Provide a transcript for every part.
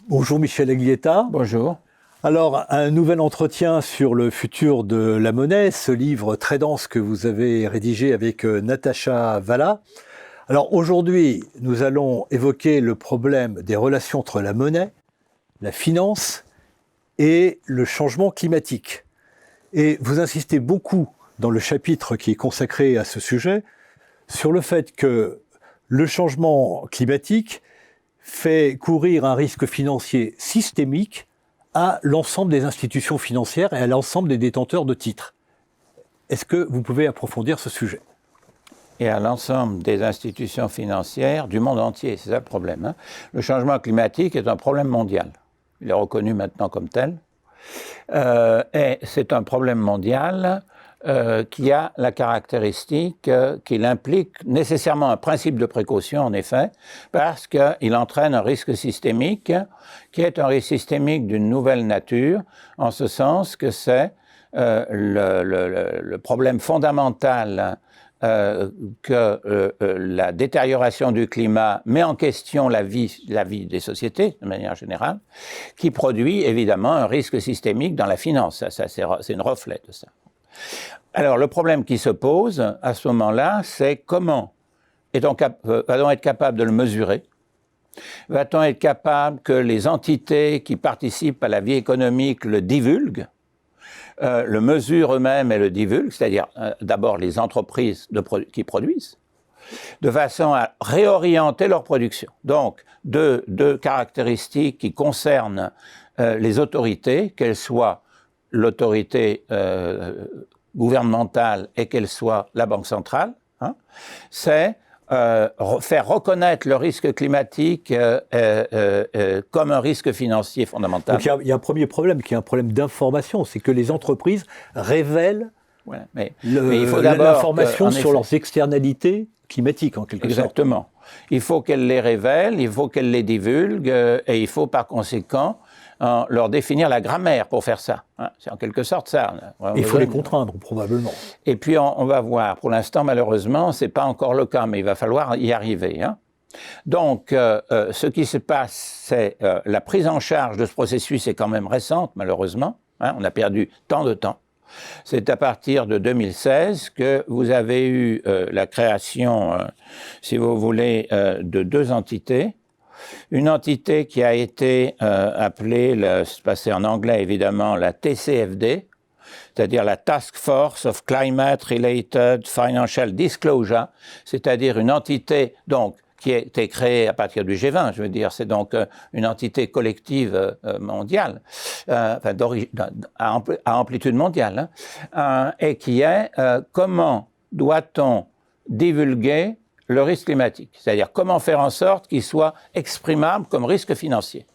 Bonjour Michel Aglietta. Bonjour. Alors, un nouvel entretien sur le futur de la monnaie, ce livre très dense que vous avez rédigé avec Natacha Valla. Alors aujourd'hui, nous allons évoquer le problème des relations entre la monnaie, la finance et le changement climatique. Et vous insistez beaucoup dans le chapitre qui est consacré à ce sujet sur le fait que le changement climatique fait courir un risque financier systémique à l'ensemble des institutions financières et à l'ensemble des détenteurs de titres. Est-ce que vous pouvez approfondir ce sujet ? Et à l'ensemble des institutions financières du monde entier, c'est ça le problème. Hein. Le changement climatique est un problème mondial. Il est reconnu maintenant comme tel. Et c'est un problème mondial qui a la caractéristique qu'il implique nécessairement un principe de précaution, en effet, parce qu'il entraîne un risque systémique qui est un risque systémique d'une nouvelle nature, en ce sens que c'est le problème fondamental que la détérioration du climat met en question la vie des sociétés, de manière générale, qui produit évidemment un risque systémique dans la finance. Ça, c'est une reflet de ça. Alors, le problème qui se pose à ce moment-là, c'est comment va-t-on être capable de le mesurer? Va-t-on être capable que les entités qui participent à la vie économique le divulguent, le mesurent eux-mêmes et le divulguent, c'est-à-dire d'abord les entreprises qui produisent, de façon à réorienter leur production. Donc, deux caractéristiques qui concernent les autorités, qu'elles soient l'autorité gouvernementale et qu'elle soit la Banque centrale, hein, c'est faire reconnaître le risque climatique comme un risque financier fondamental. Donc il y a un premier problème qui est un problème d'information, c'est que les entreprises révèlent il faut d'abord l'information sur leurs externalités climatiques, en quelque sorte. Exactement. Il faut qu'elles les révèlent, il faut qu'elles les divulguent, et il faut par conséquent leur définir la grammaire pour faire ça. Hein. C'est en quelque sorte ça. Il faut les contraindre, probablement. Et puis on va voir. Pour l'instant, malheureusement, ce n'est pas encore le cas, mais il va falloir y arriver. Hein. Donc, ce qui se passe, c'est la prise en charge de ce processus est quand même récente, malheureusement. Hein. On a perdu tant de temps. C'est à partir de 2016 que vous avez eu la création, si vous voulez, de deux entités. Une entité qui a été appelée, c'est passé en anglais évidemment, la TCFD, c'est-à-dire la Task Force of Climate Related Financial Disclosure, c'est-à-dire une entité donc qui a été créée à partir du G20, je veux dire, c'est donc une entité collective mondiale, à amplitude mondiale, hein, et qui est comment doit-on divulguer le risque climatique, c'est-à-dire comment faire en sorte qu'il soit exprimable comme risque financier.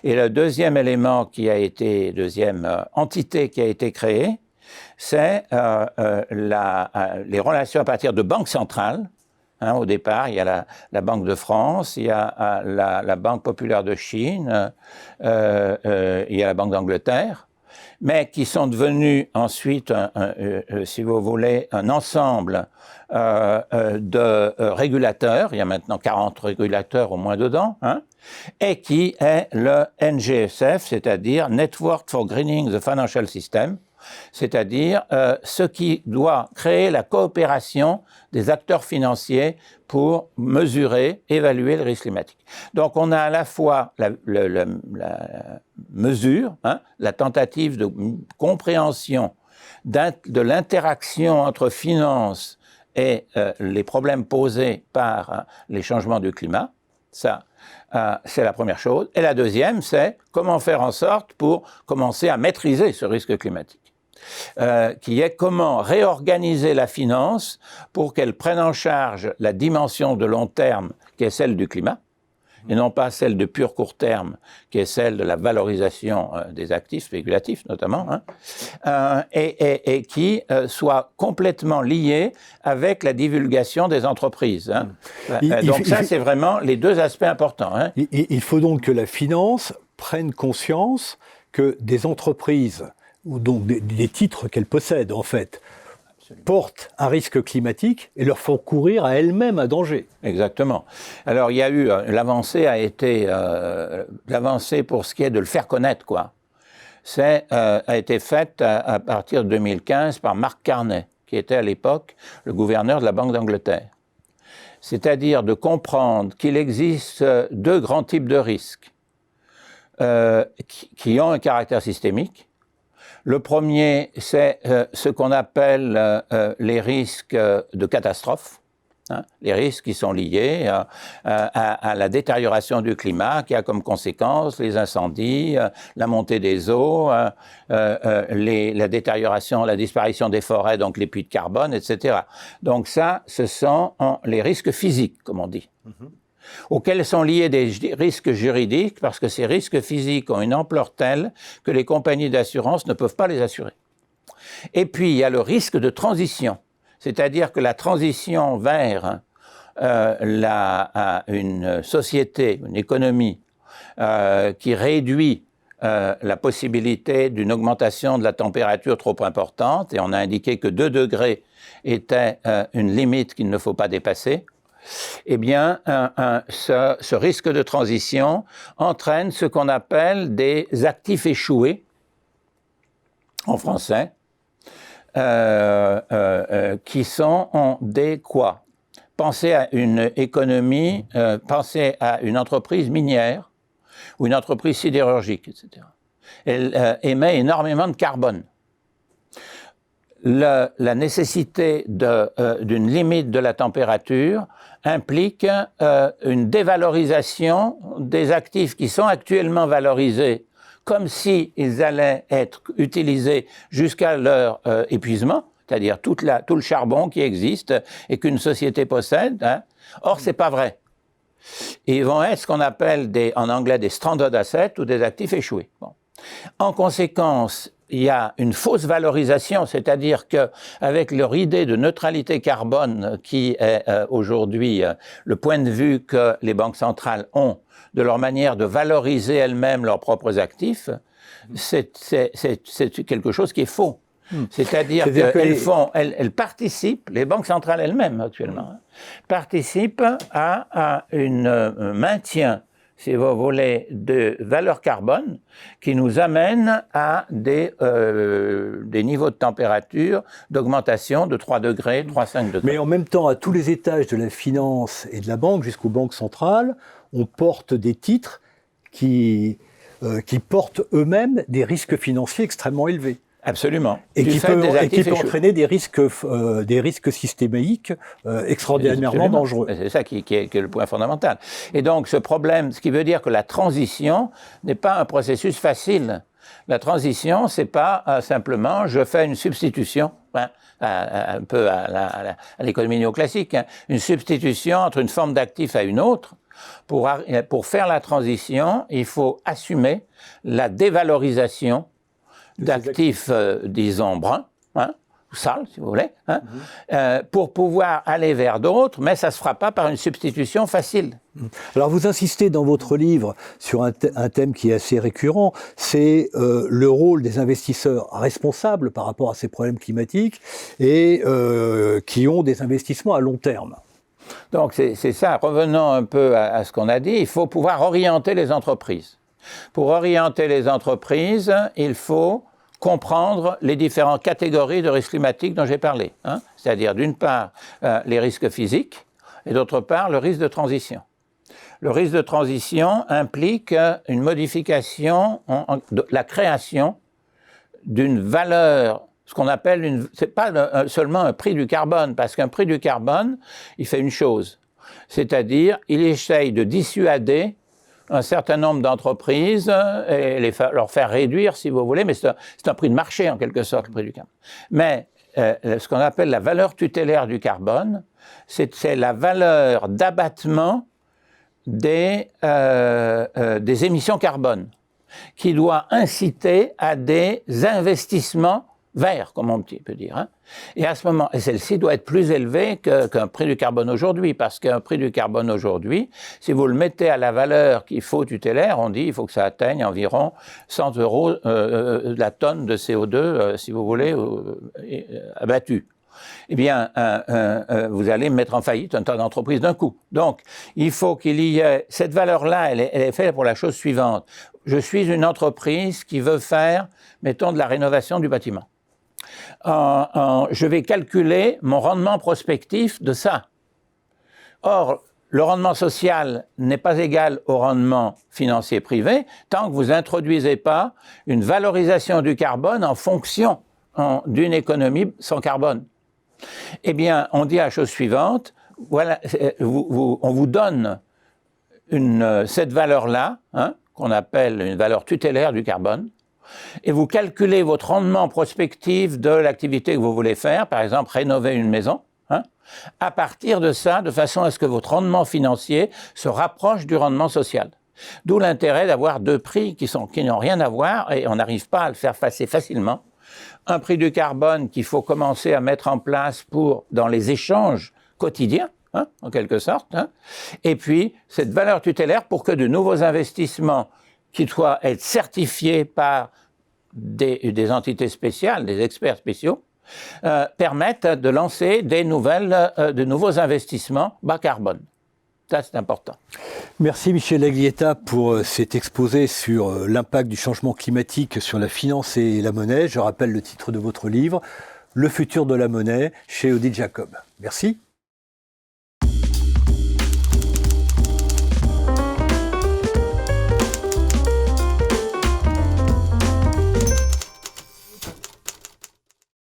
Et le deuxième élément deuxième entité qui a été créée, c'est les relations à partir de banques centrales. Hein, au départ, il y a la Banque de France, il y a la Banque populaire de Chine, il y a la Banque d'Angleterre, mais qui sont devenus ensuite, si vous voulez, un ensemble de régulateurs, il y a maintenant 40 régulateurs au moins dedans, hein, et qui est le NGSF, c'est-à-dire Network for Greening the Financial System, c'est-à-dire ce qui doit créer la coopération des acteurs financiers pour mesurer, évaluer le risque climatique. Donc on a à la fois la mesure, hein, la tentative de compréhension de l'interaction entre finances et les problèmes posés par les changements du climat. Ça, c'est la première chose. Et la deuxième, c'est comment faire en sorte pour commencer à maîtriser ce risque climatique. Qui est comment réorganiser la finance pour qu'elle prenne en charge la dimension de long terme qui est celle du climat, et non pas celle de pur court terme qui est celle de la valorisation des actifs spéculatifs notamment, hein, et qui soit complètement liée avec la divulgation des entreprises. Hein. Donc ça, c'est vraiment les deux aspects importants. Hein. Il faut donc que la finance prenne conscience que des entreprises ou donc des titres qu'elle possède, en fait, portent un risque climatique et leur font courir à elles-mêmes un danger. Exactement. Alors, il y a eu, l'avancée a été, l'avancée pour ce qui est de le faire connaître, quoi. A été faite à partir de 2015 par Mark Carney, qui était à l'époque le gouverneur de la Banque d'Angleterre. C'est-à-dire de comprendre qu'il existe deux grands types de risques qui ont un caractère systémique. Le premier, c'est ce qu'on appelle les risques de catastrophe, hein, les risques qui sont liés à la détérioration du climat, qui a comme conséquence les incendies, la montée des eaux, la détérioration, la disparition des forêts, donc les puits de carbone, etc. Donc ça, ce sont les risques physiques, comme on dit. Auxquels sont liés des risques juridiques, parce que ces risques physiques ont une ampleur telle que les compagnies d'assurance ne peuvent pas les assurer. Et puis, il y a le risque de transition, c'est-à-dire que la transition vers une société, une économie qui réduit la possibilité d'une augmentation de la température trop importante, et on a indiqué que 2 degrés était une limite qu'il ne faut pas dépasser, eh bien, ce risque de transition entraîne ce qu'on appelle des actifs échoués, en français, qui sont des quoi? Pensez à une économie, pensez à une entreprise minière ou une entreprise sidérurgique, etc. Elle émet énormément de carbone. La nécessité d'une limite de la température implique une dévalorisation des actifs qui sont actuellement valorisés comme s'ils allaient être utilisés jusqu'à leur épuisement, c'est-à-dire tout le charbon qui existe et qu'une société possède. Hein. Or, c'est pas vrai. Ils vont être ce qu'on appelle en anglais des stranded assets ou des actifs échoués. Bon. En conséquence, il y a une fausse valorisation, c'est-à-dire qu'avec leur idée de neutralité carbone qui est aujourd'hui le point de vue que les banques centrales ont de leur manière de valoriser elles-mêmes leurs propres actifs, c'est quelque chose qui est faux. C'est-à-dire qu'elles participent, les banques centrales elles-mêmes actuellement, participent à un maintien, si vous voulez, de valeur carbone qui nous amène à des niveaux de température d'augmentation de 3 degrés, 3,5 degrés. Mais en même temps, à tous les étages de la finance et de la banque, jusqu'aux banques centrales, on porte des titres qui portent eux-mêmes des risques financiers extrêmement élevés. Absolument. Et qui peut entraîner des risques systémiques extraordinairement dangereux. C'est ça qui est le point fondamental. Et donc ce problème, ce qui veut dire que la transition n'est pas un processus facile. La transition, c'est pas simplement je fais une substitution, hein, un peu à l'économie néoclassique, hein, une substitution entre une forme d'actif à une autre. Pour faire la transition, il faut assumer la dévalorisation d'actifs, disons, bruns, hein, ou sales, si vous voulez, hein, pour pouvoir aller vers d'autres, mais ça ne se fera pas par une substitution facile. Alors vous insistez dans votre livre sur un thème qui est assez récurrent, c'est le rôle des investisseurs responsables par rapport à ces problèmes climatiques et qui ont des investissements à long terme. Donc c'est ça, revenons un peu à ce qu'on a dit, il faut pouvoir orienter les entreprises. Pour orienter les entreprises, il faut comprendre les différentes catégories de risques climatiques dont j'ai parlé. Hein, c'est-à-dire, d'une part, les risques physiques, et d'autre part, le risque de transition. Le risque de transition implique une modification, la création d'une valeur, ce qu'on appelle c'est pas seulement un prix du carbone, parce qu'un prix du carbone, il fait une chose, c'est-à-dire, il essaye de dissuader un certain nombre d'entreprises et leur faire réduire, si vous voulez, mais c'est un prix de marché, en quelque sorte, le prix du carbone. Mais ce qu'on appelle la valeur tutélaire du carbone, c'est la valeur d'abattement des émissions carbone, qui doit inciter à des investissements verts, comme on peut dire. Hein. Et à ce moment, et celle-ci doit être plus élevée qu'un prix du carbone aujourd'hui, parce qu'un prix du carbone aujourd'hui, si vous le mettez à la valeur qu'il faut tutélaire, on dit il faut que ça atteigne environ 100 € la tonne de CO2, si vous voulez, abattu. eh bien, vous allez mettre en faillite un tas d'entreprises d'un coup. Donc, il faut qu'il y ait... Cette valeur-là, elle est faite pour la chose suivante. Je suis une entreprise qui veut faire, mettons, de la rénovation du bâtiment. Je vais calculer mon rendement prospectif de ça. Or, le rendement social n'est pas égal au rendement financier privé tant que vous n'introduisez pas une valorisation du carbone en fonction d'une économie sans carbone. Eh bien, on dit la chose suivante, voilà, on vous donne cette valeur-là, hein, qu'on appelle une valeur tutélaire du carbone, et vous calculez votre rendement prospectif de l'activité que vous voulez faire, par exemple rénover une maison, hein, à partir de ça, de façon à ce que votre rendement financier se rapproche du rendement social. D'où l'intérêt d'avoir deux prix qui n'ont rien à voir, et on n'arrive pas à le faire passer facilement. Un prix du carbone qu'il faut commencer à mettre en place dans les échanges quotidiens, hein, en quelque sorte, hein, et puis cette valeur tutélaire pour que de nouveaux investissements qui doivent être certifiés par des entités spéciales, des experts spéciaux, permettent de lancer de nouveaux investissements bas carbone. Ça, c'est important. Merci Michel Aglietta pour cet exposé sur l'impact du changement climatique sur la finance et la monnaie. Je rappelle le titre de votre livre, Le futur de la monnaie, chez Odile Jacob. Merci.